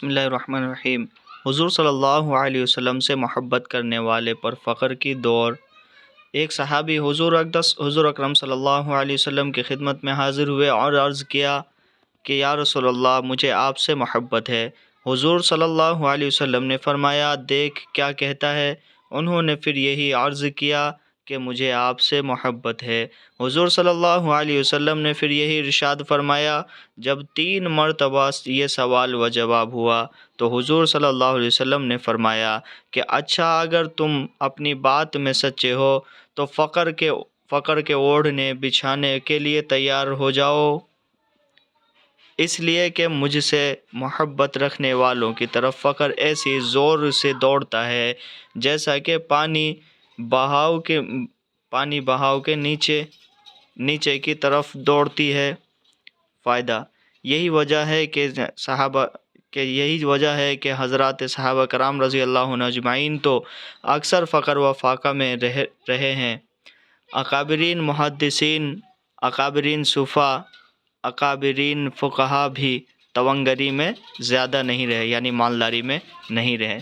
بسم اللہ الرحمن الرحیم۔ حضور صلی اللہ علیہ وسلم سے محبت کرنے والے پر فخر کی دوڑ۔ ایک صحابی حضور اکرم صلی اللہ علیہ وسلم کی خدمت میں حاضر ہوئے اور عرض کیا کہ یا رسول اللہ، مجھے آپ سے محبت ہے۔ حضور صلی اللہ علیہ وسلم نے فرمایا، دیکھ کیا کہتا ہے۔ انہوں نے پھر یہی عرض کیا کہ مجھے آپ سے محبت ہے۔ حضور صلی اللہ علیہ وسلم نے پھر یہی ارشاد فرمایا۔ جب 3 مرتبہ یہ سوال و جواب ہوا تو حضور صلی اللہ علیہ وسلم نے فرمایا کہ اچھا، اگر تم اپنی بات میں سچے ہو تو فقر کے اوڑھنے بچھانے کے لیے تیار ہو جاؤ، اس لیے کہ مجھ سے محبت رکھنے والوں کی طرف فقر ایسی زور سے دوڑتا ہے جیسا کہ پانی بہاؤ کے نیچے کی طرف دوڑتی ہے۔ فائدہ یہی وجہ ہے کہ حضرات صحابہ کرام رضی اللہ عنہ اجمعین تو اکثر فقر و فاقہ میں رہے ہیں۔ اکابرین محدثین، اکابرین صوفہ، اکابرین فقہا بھی تونگری میں زیادہ نہیں رہے، یعنی مالداری میں نہیں رہے۔